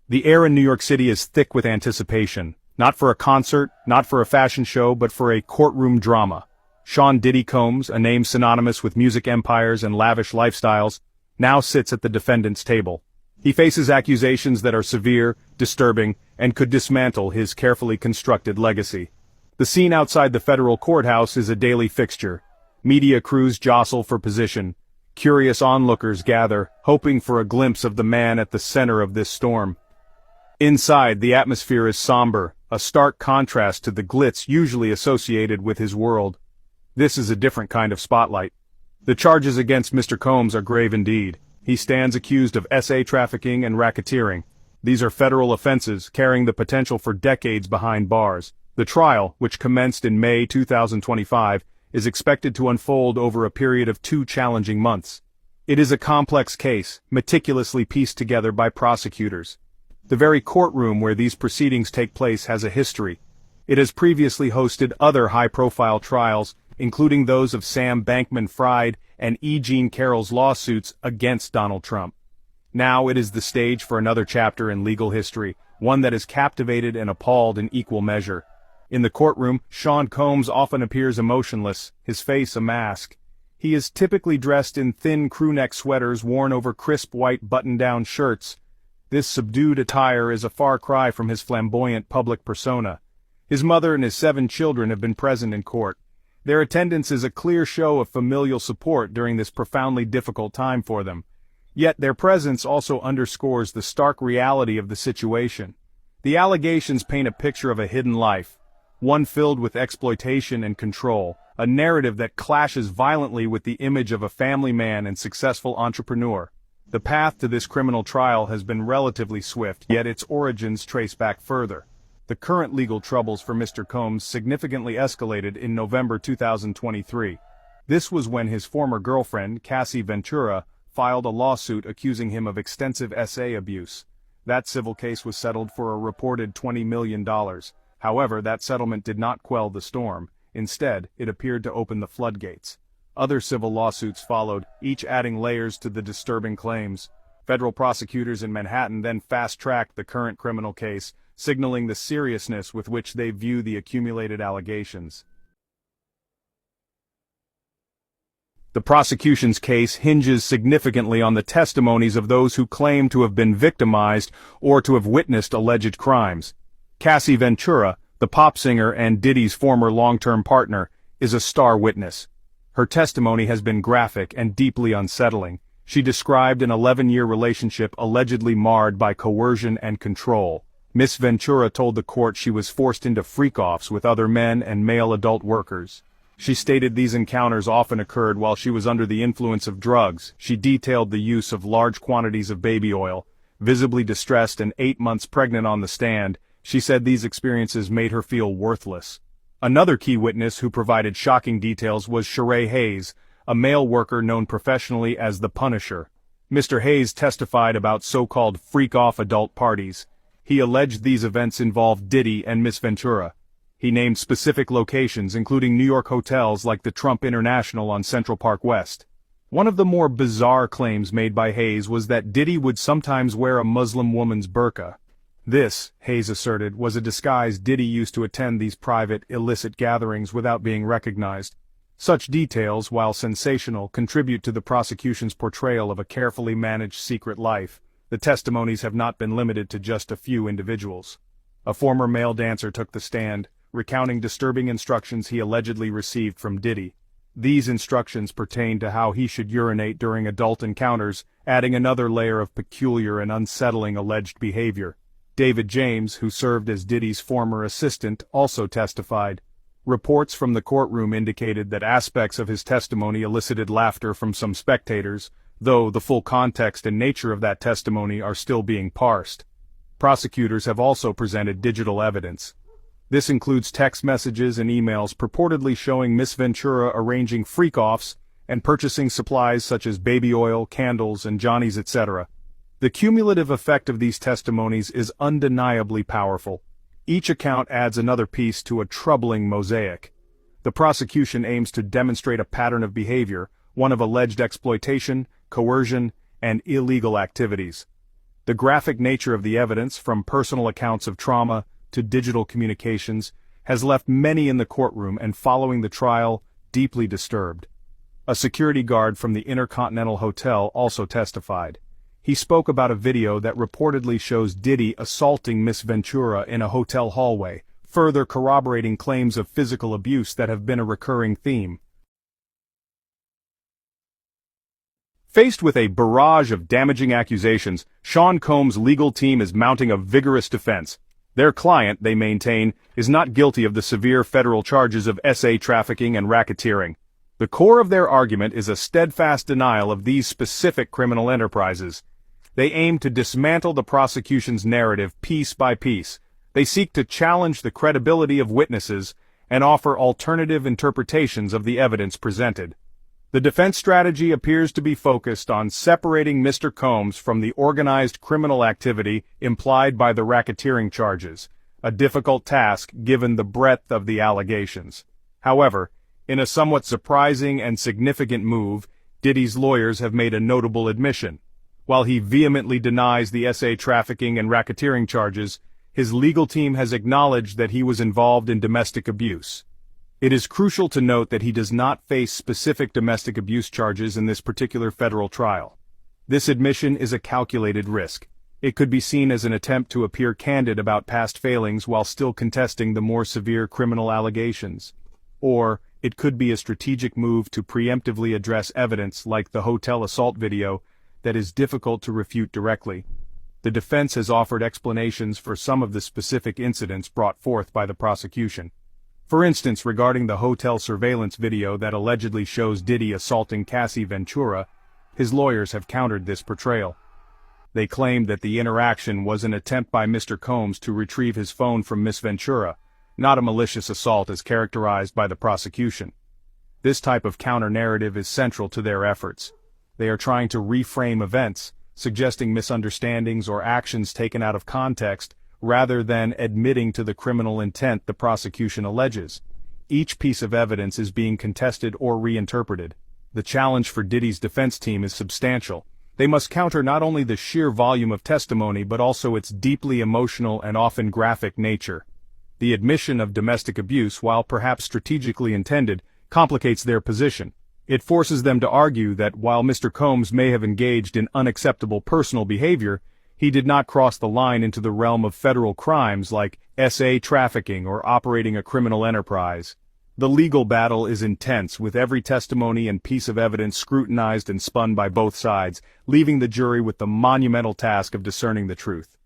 The air in New York City is thick with anticipation, not for a concert, not for a fashion show, but for a courtroom drama. Sean Diddy Combs, a name synonymous with music empires and lavish lifestyles, now sits at the defendant's table. He faces accusations that are severe, disturbing, and could dismantle his carefully constructed legacy. The scene outside the federal courthouse is a daily fixture. Media crews jostle for position. Curious onlookers gather, hoping for a glimpse of the man at the center of this storm. Inside, the atmosphere is somber, a stark contrast to the glitz usually associated with his world. This is a different kind of spotlight. The charges against Mr. Combs are grave indeed. He stands accused of SA trafficking and racketeering. These are federal offenses, carrying the potential for decades behind bars. The trial, which commenced in May 2025, is expected to unfold over a period of 2 challenging months. It is a complex case, meticulously pieced together by prosecutors. The very courtroom where these proceedings take place has a history. It has previously hosted other high-profile trials, including those of Sam Bankman-Fried and E. Jean Carroll's lawsuits against Donald Trump. Now it is the stage for another chapter in legal history, one that has captivated and appalled in equal measure. In the courtroom, Sean Combs often appears emotionless, his face a mask. He is typically dressed in thin crewneck sweaters worn over crisp white button-down shirts. This subdued attire is a far cry from his flamboyant public persona. His mother and his 7 children have been present in court. Their attendance is a clear show of familial support during this profoundly difficult time for them. Yet their presence also underscores the stark reality of the situation. The allegations paint a picture of a hidden life, one filled with exploitation and control, a narrative that clashes violently with the image of a family man and successful entrepreneur. The path to this criminal trial has been relatively swift, yet its origins trace back further. The current legal troubles for Mr. Combs significantly escalated in November 2023. This was when his former girlfriend, Cassie Ventura, filed a lawsuit accusing him of extensive SA abuse. That civil case was settled for a reported $20 million. However, that settlement did not quell the storm. Instead, it appeared to open the floodgates. Other civil lawsuits followed, each adding layers to the disturbing claims. Federal prosecutors in Manhattan then fast-tracked the current criminal case, signaling the seriousness with which they view the accumulated allegations. The prosecution's case hinges significantly on the testimonies of those who claim to have been victimized or to have witnessed alleged crimes. Cassie Ventura, the pop singer and Diddy's former long-term partner, is a star witness. Her testimony has been graphic and deeply unsettling. She described an 11-year relationship allegedly marred by coercion and control. Miss Ventura told the court she was forced into freak-offs with other men and male adult workers. She stated these encounters often occurred while she was under the influence of drugs. She detailed the use of large quantities of baby oil. Visibly distressed and 8 months pregnant on the stand, she said these experiences made her feel worthless. Another key witness who provided shocking details was Sheree Hayes, a male worker known professionally as the Punisher. Mr. Hayes testified about so-called freak-off adult parties. He alleged these events involved Diddy and Miss Ventura. He named specific locations, including New York hotels like the Trump International on Central Park West. One of the more bizarre claims made by Hayes was that Diddy would sometimes wear a Muslim woman's burqa. This, Hayes asserted, was a disguise Diddy used to attend these private, illicit gatherings without being recognized. Such details, while sensational, contribute to the prosecution's portrayal of a carefully managed secret life. The testimonies have not been limited to just a few individuals. A former male dancer took the stand, recounting disturbing instructions he allegedly received from Diddy. These instructions pertained to how he should urinate during adult encounters, adding another layer of peculiar and unsettling alleged behavior. David James, who served as Diddy's former assistant, also testified. Reports from the courtroom indicated that aspects of his testimony elicited laughter from some spectators, though the full context and nature of that testimony are still being parsed. Prosecutors have also presented digital evidence. This includes text messages and emails purportedly showing Miss Ventura arranging freak-offs and purchasing supplies such as baby oil, candles, and Johnnies, etc. The cumulative effect of these testimonies is undeniably powerful. Each account adds another piece to a troubling mosaic. The prosecution aims to demonstrate a pattern of behavior, one of alleged exploitation, coercion, and illegal activities. The graphic nature of the evidence, from personal accounts of trauma to digital communications, has left many in the courtroom and following the trial deeply disturbed. A security guard from the Intercontinental Hotel also testified. He spoke about a video that reportedly shows Diddy assaulting Miss Ventura in a hotel hallway, further corroborating claims of physical abuse that have been a recurring theme. Faced with a barrage of damaging accusations, Sean Combs' legal team is mounting a vigorous defense. Their client, they maintain, is not guilty of the severe federal charges of SA trafficking and racketeering. The core of their argument is a steadfast denial of these specific criminal enterprises. They aim to dismantle the prosecution's narrative piece by piece. They seek to challenge the credibility of witnesses and offer alternative interpretations of the evidence presented. The defense strategy appears to be focused on separating Mr. Combs from the organized criminal activity implied by the racketeering charges, a difficult task given the breadth of the allegations. However, in a somewhat surprising and significant move, Diddy's lawyers have made a notable admission. While he vehemently denies the SA trafficking and racketeering charges, his legal team has acknowledged that he was involved in domestic abuse. It is crucial to note that he does not face specific domestic abuse charges in this particular federal trial. This admission is a calculated risk. It could be seen as an attempt to appear candid about past failings while still contesting the more severe criminal allegations. Or, it could be a strategic move to preemptively address evidence like the hotel assault video that is difficult to refute directly. The defense has offered explanations for some of the specific incidents brought forth by the prosecution. For instance, regarding the hotel surveillance video that allegedly shows Diddy assaulting Cassie Ventura, his lawyers have countered this portrayal. They claimed that the interaction was an attempt by Mr. Combs to retrieve his phone from Miss Ventura, not a malicious assault as characterized by the prosecution. This type of counter-narrative is central to their efforts. They are trying to reframe events, suggesting misunderstandings or actions taken out of context, rather than admitting to the criminal intent the prosecution alleges. Each piece of evidence is being contested or reinterpreted. The challenge for Diddy's defense team is substantial. They must counter not only the sheer volume of testimony but also its deeply emotional and often graphic nature. The admission of domestic abuse, while perhaps strategically intended, complicates their position. It forces them to argue that while Mr. Combs may have engaged in unacceptable personal behavior, he did not cross the line into the realm of federal crimes like SA trafficking or operating a criminal enterprise. The legal battle is intense, with every testimony and piece of evidence scrutinized and spun by both sides, leaving the jury with the monumental task of discerning the truth.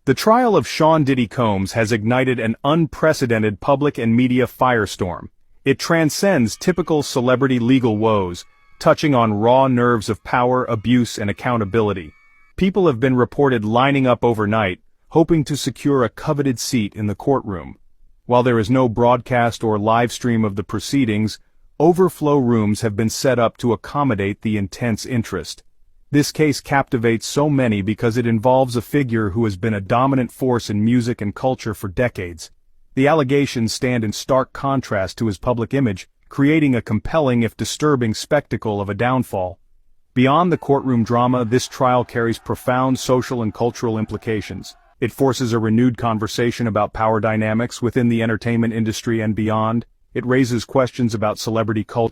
The trial of Sean Diddy Combs has ignited an unprecedented public and media firestorm. It transcends typical celebrity legal woes, touching on raw nerves of power, abuse, and accountability. People have been reported lining up overnight, hoping to secure a coveted seat in the courtroom. While there is no broadcast or live stream of the proceedings, overflow rooms have been set up to accommodate the intense interest. This case captivates so many because it involves a figure who has been a dominant force in music and culture for decades. The allegations stand in stark contrast to his public image, creating a compelling if disturbing spectacle of a downfall. Beyond the courtroom drama, this trial carries profound social and cultural implications. It forces a renewed conversation about power dynamics within the entertainment industry and beyond. It raises questions about celebrity culture